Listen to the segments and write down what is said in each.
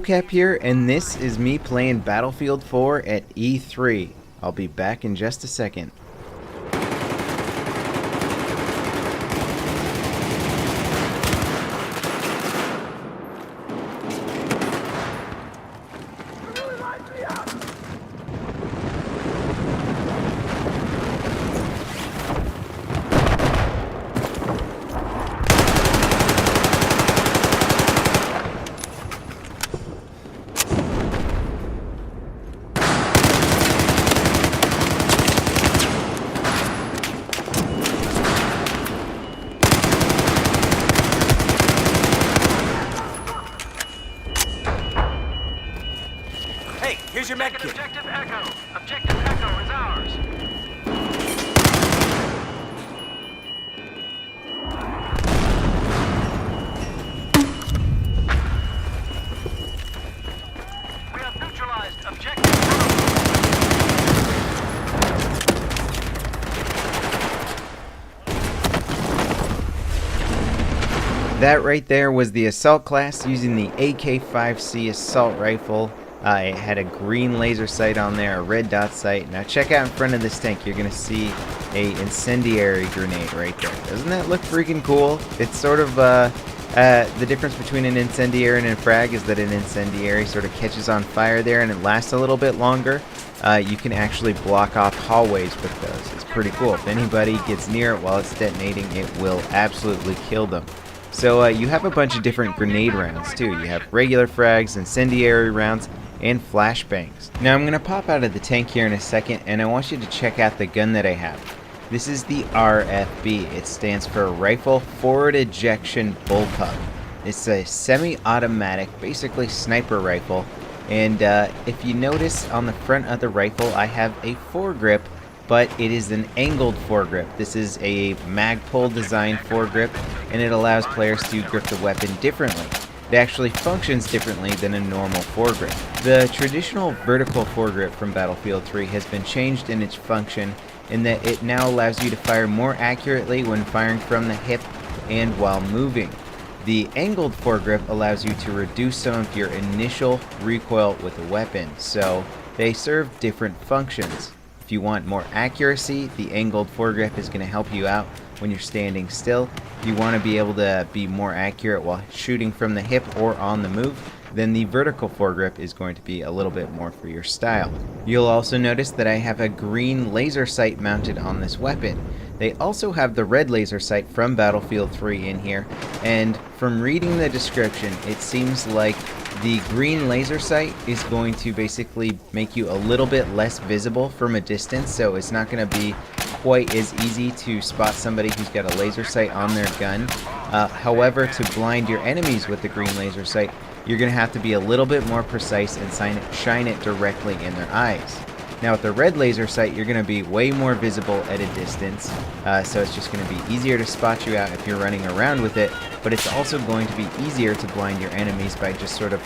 Cap here, and this is me playing Battlefield 4 at E3. I'll be back in just a second. Here's your med kit. Objective Echo. Objective Echo is ours. We have neutralized Objective Echo. That right there was the assault class using the AK-5C assault rifle. It had a green laser sight on there, a red dot sight. Now check out in front of this tank, you're going to see a incendiary grenade right there. Doesn't that look freaking cool? It's sort of, the difference between an incendiary and a frag is that an incendiary sort of catches on fire there and it lasts a little bit longer. You can actually block off hallways with those. It's pretty cool. If anybody gets near it while it's detonating, it will absolutely kill them. So you have a bunch of different grenade rounds too. You have regular frags, incendiary rounds, and flashbangs. Now I'm going to pop out of the tank here in a second, and I want you to check out the gun that I have. This is the RFB. It stands for Rifle Forward Ejection Bullpup. It's a semi-automatic, basically sniper rifle, and if you notice on the front of the rifle I have a foregrip, but it is an angled foregrip. This is a Magpul designed foregrip, and it allows players to grip the weapon differently. It actually functions differently than a normal foregrip. The traditional vertical foregrip from Battlefield 3 has been changed in its function in that it now allows you to fire more accurately when firing from the hip and while moving. The angled foregrip allows you to reduce some of your initial recoil with the weapon, so they serve different functions. If you want more accuracy, the angled foregrip is going to help you out when you're standing still. If you want to be able to be more accurate while shooting from the hip or on the move, then the vertical foregrip is going to be a little bit more for your style. You'll also notice that I have a green laser sight mounted on this weapon. They also have the red laser sight from Battlefield 3 in here, and from reading the description, it seems like the green laser sight is going to basically make you a little bit less visible from a distance, so it's not going to be quite as easy to spot somebody who's got a laser sight on their gun. However, to blind your enemies with the green laser sight, you're going to have to be a little bit more precise and shine it directly in their eyes. Now with the red laser sight, you're going to be way more visible at a distance, so it's just going to be easier to spot you out if you're running around with it, but it's also going to be easier to blind your enemies by just sort of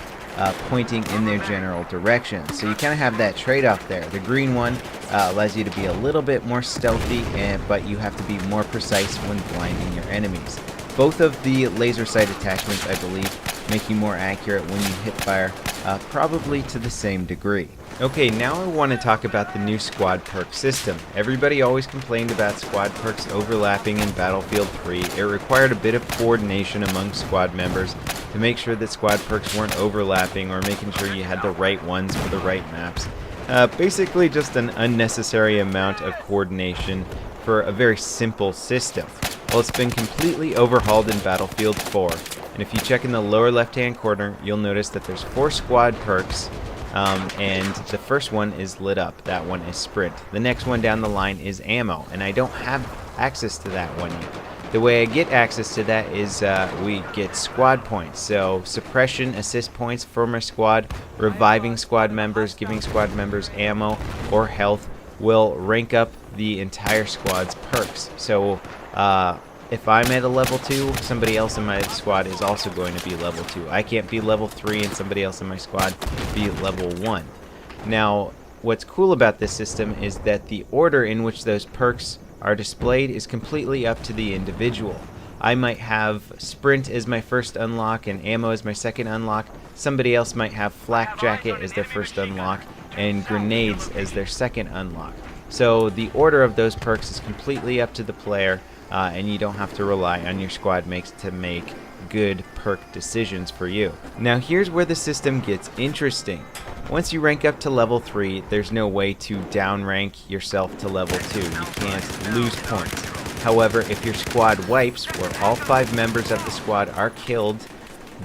pointing in their general direction. So you kind of have that trade-off there. The green one allows you to be a little bit more stealthy, but you have to be more precise when blinding your enemies. Both of the laser sight attachments, I believe, make you more accurate when you hip fire, probably to the same degree. Okay, now I want to talk about the new squad perk system. Everybody always complained about squad perks overlapping in Battlefield 3. It required a bit of coordination among squad members to make sure that squad perks weren't overlapping or making sure you had the right ones for the right maps. Basically just an unnecessary amount of coordination for a very simple system. Well, it's been completely overhauled in Battlefield 4, and if you check in the lower left-hand corner, you'll notice that there's 4 squad perks, and the first one is lit up. That one is sprint. The next one down the line is ammo, and I don't have access to that one yet. The way I get access to that is we get squad points, so suppression, assist points for my squad, reviving squad members, giving squad members ammo or health will rank up the entire squad's perks. So if I'm at a level 2, somebody else in my squad is also going to be level 2. I can't be level 3 and somebody else in my squad be level 1. Now, what's cool about this system is that the order in which those perks are displayed is completely up to the individual. I might have sprint as my first unlock and ammo as my second unlock. Somebody else might have flak jacket as their first unlock and grenades as their second unlock. So the order of those perks is completely up to the player, and you don't have to rely on your squad mates to make good perk decisions for you. Now here's where the system gets interesting. Once you rank up to level 3, there's no way to downrank yourself to level 2. You can't lose points. However, if your squad wipes, where all 5 members of the squad are killed,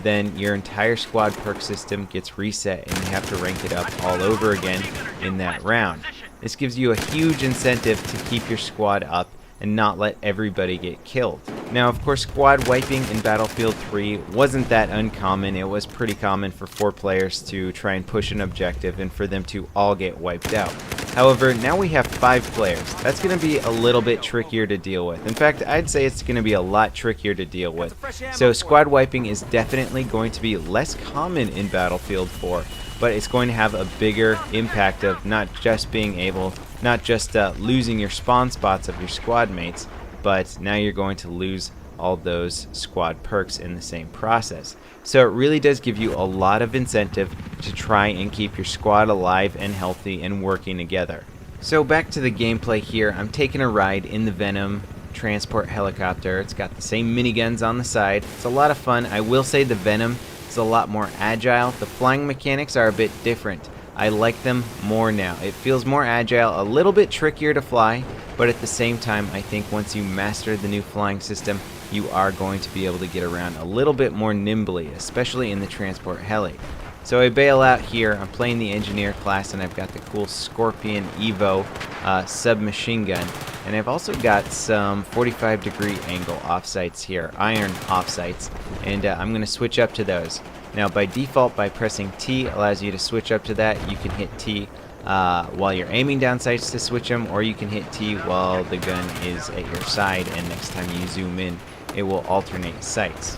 then your entire squad perk system gets reset and you have to rank it up all over again in that round. This gives you a huge incentive to keep your squad up and not let everybody get killed. Now, of course, squad wiping in Battlefield 3 wasn't that uncommon. It was pretty common for 4 players to try and push an objective and for them to all get wiped out. However, now we have 5 players. That's going to be a little bit trickier to deal with. In fact, I'd say it's going to be a lot trickier to deal with. So squad wiping is definitely going to be less common in Battlefield 4, but it's going to have a bigger impact of not just losing your spawn spots of your squad mates, but now you're going to lose all those squad perks in the same process. So it really does give you a lot of incentive to try and keep your squad alive and healthy and working together. So back to the gameplay here. I'm taking a ride in the Venom transport helicopter. It's got the same miniguns on the side. It's a lot of fun. I will say the Venom is a lot more agile. The flying mechanics are a bit different. I like them more now. It feels more agile, a little bit trickier to fly, but at the same time, I think once you master the new flying system, you are going to be able to get around a little bit more nimbly, especially in the transport heli. So I bail out here. I'm playing the engineer class, and I've got the cool Scorpion Evo submachine gun, and I've also got some 45-degree angle offsights here, iron offsights, and I'm going to switch up to those. Now, by default, by pressing T allows you to switch up to that. You can hit T while you're aiming down sights to switch them, or you can hit T while the gun is at your side, and next time you zoom in, it will alternate sights.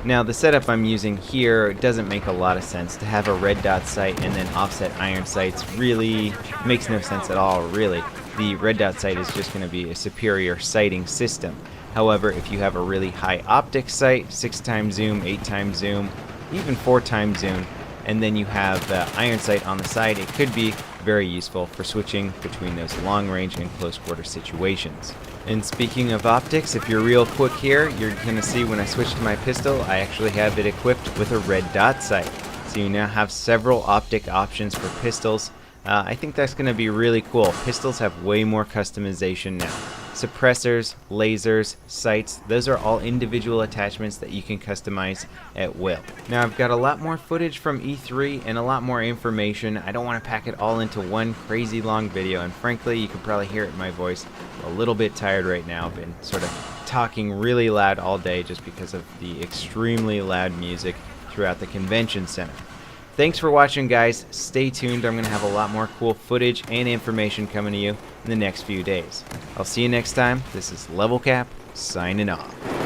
Now, the setup I'm using here doesn't make a lot of sense. To have a red dot sight and then offset iron sights really makes no sense at all, really. The red dot sight is just going to be a superior sighting system. However, if you have a really high optic sight, 6x zoom, 8x zoom, even 4x zoom, and then you have the iron sight on the side, it could be very useful for switching between those long range and close quarter situations. And speaking of optics, if you're real quick here, you're going to see when I switch to my pistol, I actually have it equipped with a red dot sight. So you now have several optic options for pistols. I think that's going to be really cool. Pistols have way more customization now. Suppressors, lasers, sights, those are all individual attachments that you can customize at will. Now, I've got a lot more footage from E3 and a lot more information. I don't want to pack it all into one crazy long video, and frankly, you can probably hear it in my voice. I'm a little bit tired right now. I've been sort of talking really loud all day just because of the extremely loud music throughout the convention center. Thanks for watching, guys. Stay tuned. I'm going to have a lot more cool footage and information coming to you in the next few days. I'll see you next time. This is Level Cap, signing off.